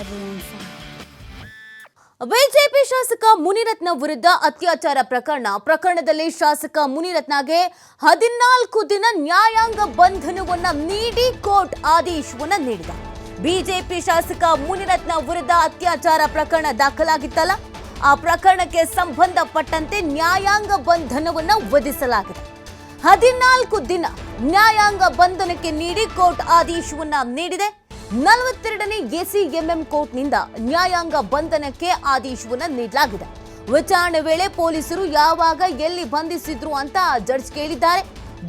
everyone fine. BJP ಶಾಸಕ ಮುನಿರತ್ನ ವಿರುದ್ಧ ಅತ್ಯಾಚಾರ ಪ್ರಕರಣದಲ್ಲಿ ಶಾಸಕ ಮುನಿರತ್ನಗೆ 14 ದಿನ ನ್ಯಾಯಾಂಗ ಬಂಧನವನ್ನ ನೀಡಿ ಕೋರ್ಟ್ ಆದೇಶವನ್ನ ನೀಡಿದೆ. ಬಿಜೆಪಿ ಶಾಸಕ ಮುನಿರತ್ನ ವಿರುದ್ಧ ಅತ್ಯಾಚಾರ ಪ್ರಕರಣ ದಾಖಲಾಗಿತ್ತಲ್ಲ, ಆ ಪ್ರಕರಣಕ್ಕೆ ಸಂಬಂಧಪಟ್ಟಂತೆ ನ್ಯಾಯಾಂಗ ಬಂಧನವನ್ನ ವಿಧಿಸಲಾಗಿದೆ. 14 ದಿನ ನ್ಯಾಯಾಂಗ ಬಂಧನಕ್ಕೆ ನೀಡಿ ಕೋರ್ಟ್ ಆದೇಶವನ್ನ ನೀಡಿದೆ. 42ನೇ ಎಸಿಎಂಎಂ ಕೋರ್ಟ್ನಿಂದ ನ್ಯಾಯಾಂಗ ಬಂಧನಕ್ಕೆ ಆದೇಶವನ್ನ ನೀಡಲಾಗಿದೆ. ವಿಚಾರಣೆ ವೇಳೆ ಪೊಲೀಸರು ಯಾವಾಗ ಎಲ್ಲಿ ಬಂಧಿಸಿದ್ರು ಅಂತ ಜಡ್ಜ್ ಕೇಳಿದ್ದಾರೆ.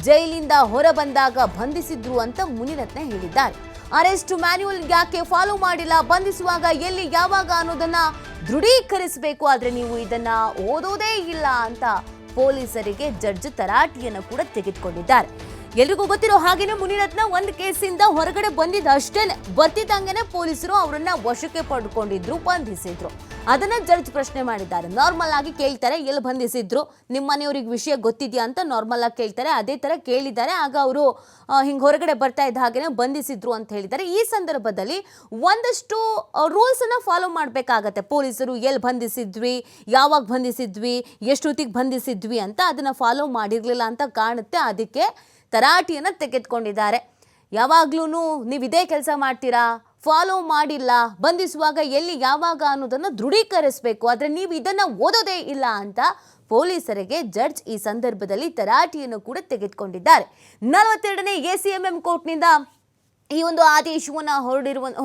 ಜೈಲಿಂದ ಹೊರ ಬಂದಾಗ ಬಂಧಿಸಿದ್ರು ಅಂತ ಮುನಿರತ್ನ ಹೇಳಿದ್ದಾರೆ. ಅರೆಸ್ಟ್ ಮ್ಯಾನ್ಯುಯಲ್ ಯಾಕೆ ಫಾಲೋ ಮಾಡಿಲ್ಲ, ಬಂಧಿಸುವಾಗ ಎಲ್ಲಿ ಯಾವಾಗ ಅನ್ನೋದನ್ನ ದೃಢೀಕರಿಸಬೇಕು, ಆದ್ರೆ ನೀವು ಇದನ್ನ ಓದೋದೇ ಇಲ್ಲ ಅಂತ ಪೊಲೀಸರಿಗೆ ಜಡ್ಜ್ ತರಾಟೆಯನ್ನು ಕೂಡ ತೆಗೆದುಕೊಂಡಿದ್ದಾರೆ. ಎಲ್ರಿಗೂ ಗೊತ್ತಿರೋ ಹಾಗೇನೆ ಮುನಿರತ್ನ ಒಂದು ಕೇಸಿಂದ ಹೊರಗಡೆ ಬಂದಿದ್ದ ಅಷ್ಟೇನೆ ಬರ್ತಿದ್ದಂಗೆನೆ ಪೊಲೀಸರು ಅವರನ್ನ ವಶಕ್ಕೆ ಪಡ್ಕೊಂಡಿದ್ರು, ಬಂಧಿಸಿದ್ರು. ಅದನ್ನ ಜಡ್ಜ್ ಪ್ರಶ್ನೆ ಮಾಡಿದ್ದಾರೆ. ನಾರ್ಮಲ್ ಆಗಿ ಕೇಳ್ತಾರೆ, ಎಲ್ಲಿ ಬಂಧಿಸಿದ್ರು, ನಿಮ್ಮ ಮನೆಯವ್ರಿಗೆ ವಿಷಯ ಗೊತ್ತಿದ್ಯಾ ಅಂತ ನಾರ್ಮಲ್ ಆಗಿ ಕೇಳ್ತಾರೆ. ಅದೇ ತರ ಕೇಳಿದ್ದಾರೆ. ಆಗ ಅವರು ಹಿಂಗೆ ಹೊರಗಡೆ ಬರ್ತಾ ಇದ್ದ ಹಾಗೇನೆ ಬಂಧಿಸಿದ್ರು ಅಂತ ಹೇಳಿದ್ದಾರೆ. ಈ ಸಂದರ್ಭದಲ್ಲಿ ಒಂದಷ್ಟು ರೂಲ್ಸ್ ಅನ್ನ ಫಾಲೋ ಮಾಡಬೇಕಾಗತ್ತೆ. ಪೊಲೀಸರು ಎಲ್ಲಿ ಬಂಧಿಸಿದ್ವಿ, ಯಾವಾಗ ಬಂಧಿಸಿದ್ವಿ, ಎಷ್ಟೊತ್ತಿಗೆ ಬಂಧಿಸಿದ್ವಿ ಅಂತ ಅದನ್ನ ಫಾಲೋ ಮಾಡಿರ್ಲಿಲ್ಲ ಅಂತ ಕಾಣುತ್ತೆ. ಅದಕ್ಕೆ ತರಾಟೆಯನ್ನು ತೆಗೆದುಕೊಂಡಿದ್ದಾರೆ. ಯಾವಾಗ್ಲೂ ನೀವು ಇದೇ ಕೆಲಸ ಮಾಡ್ತೀರಾ, ಫಾಲೋ ಮಾಡಿಲ್ಲ, ಬಂಧಿಸುವಾಗ ಎಲ್ಲಿ ಯಾವಾಗ ಅನ್ನೋದನ್ನು ದೃಢೀಕರಿಸಬೇಕು, ಆದರೆ ನೀವು ಇದನ್ನ ಓದೋದೇ ಇಲ್ಲ ಅಂತ ಪೊಲೀಸರಿಗೆ ಜಡ್ಜ್ ಈ ಸಂದರ್ಭದಲ್ಲಿ ತರಾಟೆಯನ್ನು ಕೂಡ ತೆಗೆದುಕೊಂಡಿದ್ದಾರೆ. 42ನೇ ಎಸಿಎಂಎಂ ಕೋರ್ಟ್ನಿಂದ ಈ ಒಂದು ಆದೇಶವನ್ನು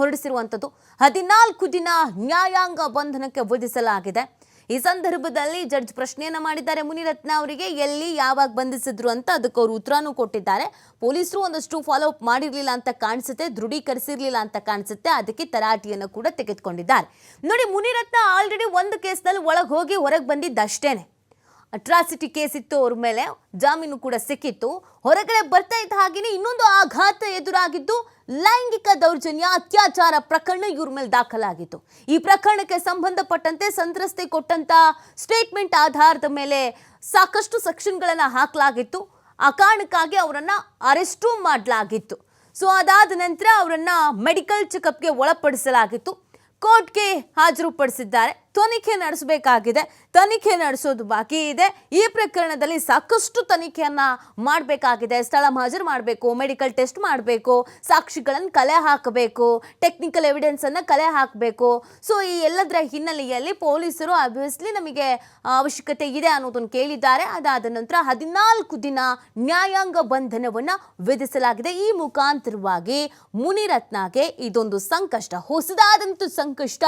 ಹೊರಡಿಸಿರುವಂಥದ್ದು. 14 ದಿನ ನ್ಯಾಯಾಂಗ ಬಂಧನಕ್ಕೆ ವಿಧಿಸಲಾಗಿದೆ. ಈ ಸಂದರ್ಭದಲ್ಲಿ ಜಡ್ಜ್ ಪ್ರಶ್ನೆಯನ್ನ ಮಾಡಿದ್ದಾರೆ ಮುನಿರತ್ನ ಅವರಿಗೆ, ಎಲ್ಲಿ ಯಾವಾಗ ಬಂಧಿಸಿದ್ರು ಅಂತ. ಅದಕ್ಕೆ ಅವರು ಉತ್ತರನೂ ಕೊಟ್ಟಿದ್ದಾರೆ. ಪೊಲೀಸರು ಒಂದಷ್ಟು ಫಾಲೋ ಅಪ್ ಮಾಡಿರಲಿಲ್ಲ ಅಂತ ಕಾಣಿಸುತ್ತೆ, ದೃಢೀಕರಿಸಿರ್ಲಿಲ್ಲ ಅಂತ ಕಾಣಿಸುತ್ತೆ. ಅದಕ್ಕೆ ತರಾಟೆಯನ್ನು ಕೂಡ ತೆಗೆದುಕೊಂಡಿದ್ದಾರೆ. ನೋಡಿ, ಮುನಿರತ್ನ ಆಲ್ರೆಡಿ ಒಂದು ಕೇಸ್ನಲ್ಲಿ ಒಳಗೆ ಹೋಗಿ ಹೊರಗೆ ಬಂದಿದ್ದಷ್ಟೇನೆ. ಅಟ್ರಾಸಿಟಿ ಕೇಸ್ ಇತ್ತು, ಅವ್ರ ಮೇಲೆ ಜಾಮೀನು ಕೂಡ ಸಿಕ್ಕಿತ್ತು. ಹೊರಗಡೆ ಬರ್ತಾ ಇದ್ದ ಹಾಗೇನೆ ಇನ್ನೊಂದು ಆಘಾತ ಎದುರಾಗಿದ್ದು, ಲೈಂಗಿಕ ದೌರ್ಜನ್ಯ ಅತ್ಯಾಚಾರ ಪ್ರಕರಣ ಇವ್ರ ಮೇಲೆ ದಾಖಲಾಗಿತ್ತು. ಈ ಪ್ರಕರಣಕ್ಕೆ ಸಂಬಂಧಪಟ್ಟಂತೆ ಸಂತ್ರಸ್ತೆ ಕೊಟ್ಟಂತ ಸ್ಟೇಟ್ಮೆಂಟ್ ಆಧಾರದ ಮೇಲೆ ಸಾಕಷ್ಟು ಸೆಕ್ಷನ್ಗಳನ್ನು ಹಾಕಲಾಗಿತ್ತು. ಆ ಕಾರಣಕ್ಕಾಗಿ ಅವರನ್ನ ಅರೆಸ್ಟು ಮಾಡಲಾಗಿತ್ತು. ಸೊ ಅದಾದ ನಂತರ ಅವರನ್ನ ಮೆಡಿಕಲ್ ಚೆಕಪ್ಗೆ ಒಳಪಡಿಸಲಾಗಿತ್ತು. ಕೋರ್ಟ್ಗೆ ಹಾಜರುಪಡಿಸಿದ್ದಾರೆ. ತನಿಖೆ ನಡೆಸಬೇಕಾಗಿದೆ, ತನಿಖೆ ನಡೆಸೋದು ಬಾಕಿ ಇದೆ. ಈ ಪ್ರಕರಣದಲ್ಲಿ ಸಾಕಷ್ಟು ತನಿಖೆಯನ್ನ ಮಾಡಬೇಕಾಗಿದೆ. ಸ್ಥಳ ಮಹಾಜರು ಮಾಡಬೇಕು, ಮೆಡಿಕಲ್ ಟೆಸ್ಟ್ ಮಾಡಬೇಕು, ಸಾಕ್ಷಿಗಳನ್ನು ಕಲೆ ಹಾಕಬೇಕು, ಟೆಕ್ನಿಕಲ್ ಎವಿಡೆನ್ಸ್ ಅನ್ನ ಕಲೆ ಹಾಕಬೇಕು. ಸೊ ಈ ಎಲ್ಲದರ ಹಿನ್ನೆಲೆಯಲ್ಲಿ ಪೊಲೀಸರು ಆಬ್ವಿಯಸ್ಲಿ ನಮಗೆ ಅವಶ್ಯಕತೆ ಇದೆ ಅನ್ನೋದನ್ನು ಕೇಳಿದ್ದಾರೆ. ಅದಾದ ನಂತರ 14 ದಿನ ನ್ಯಾಯಾಂಗ ಬಂಧನವನ್ನ ವಿಧಿಸಲಾಗಿದೆ. ಈ ಮುಖಾಂತರವಾಗಿ ಮುನಿರತ್ನಗೆ ಇದೊಂದು ಸಂಕಷ್ಟ, ಹೊಸದಾದಂಥ ಸಂಕಷ್ಟ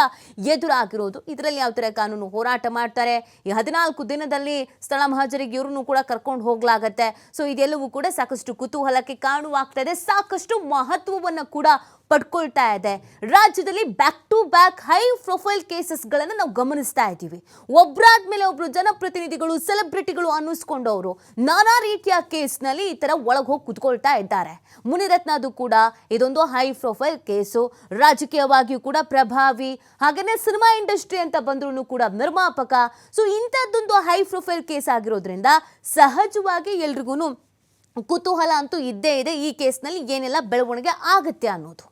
ಎದುರಾಗಿರೋದು. ಇದರಲ್ಲಿ ಯಾವ ತರ ಕಾನೂನು ಹೋರಾಟ ಮಾಡ್ತಾರೆ, ಈ 14 ದಿನದಲ್ಲಿ ಸ್ಥಳ ಮಹಾಜರಿಗೆ ಇವ್ರನ್ನು ಕೂಡ ಕರ್ಕೊಂಡು ಹೋಗ್ಲಾಗತ್ತೆ. ಸೊ ಇದೆಲ್ಲವೂ ಕೂಡ ಸಾಕಷ್ಟು ಕುತೂಹಲಕ್ಕೆ ಕಾರಣವಾಗ್ತಾ ಇದೆ, ಸಾಕಷ್ಟು ಮಹತ್ವವನ್ನು ಕೂಡ ಪಡ್ಕೊಳ್ತಾ ಇದೆ. ರಾಜ್ಯದಲ್ಲಿ back to back high profile ಕೇಸಸ್ಗಳನ್ನು ನಾವು ಗಮನಿಸ್ತಾ ಇದ್ದೀವಿ. ಒಬ್ಬರಾದ್ಮೇಲೆ ಒಬ್ರು ಜನಪ್ರತಿನಿಧಿಗಳು, ಸೆಲೆಬ್ರಿಟಿಗಳು ಅನ್ನಿಸ್ಕೊಂಡವರು ನಾನಾ ರೀತಿಯ ಕೇಸ್ನಲ್ಲಿ ಈ ತರ ಒಳಗೆ ಹೋಗಿ ಕುತ್ಕೊಳ್ತಾ ಇದ್ದಾರೆ. ಮುನಿರತ್ನದು ಕೂಡ ಇದೊಂದು ಹೈ ಪ್ರೊಫೈಲ್ ಕೇಸು. ರಾಜಕೀಯವಾಗಿಯೂ ಕೂಡ ಪ್ರಭಾವಿ, ಹಾಗೇನೆ ಸಿನಿಮಾ ಇಂಡಸ್ಟ್ರಿ ಅಂತ ಬಂದ್ರು ಕೂಡ ನಿರ್ಮಾಪಕ. ಸೊ ಇಂಥದ್ದೊಂದು ಹೈ ಪ್ರೊಫೈಲ್ ಕೇಸ್ ಆಗಿರೋದ್ರಿಂದ ಸಹಜವಾಗಿ ಎಲ್ರಿಗೂ ಕುತೂಹಲ ಅಂತೂ ಇದ್ದೇ ಇದೆ, ಈ ಕೇಸ್ನಲ್ಲಿ ಏನೆಲ್ಲ ಬೆಳವಣಿಗೆ ಆಗುತ್ತೆ ಅನ್ನೋದು.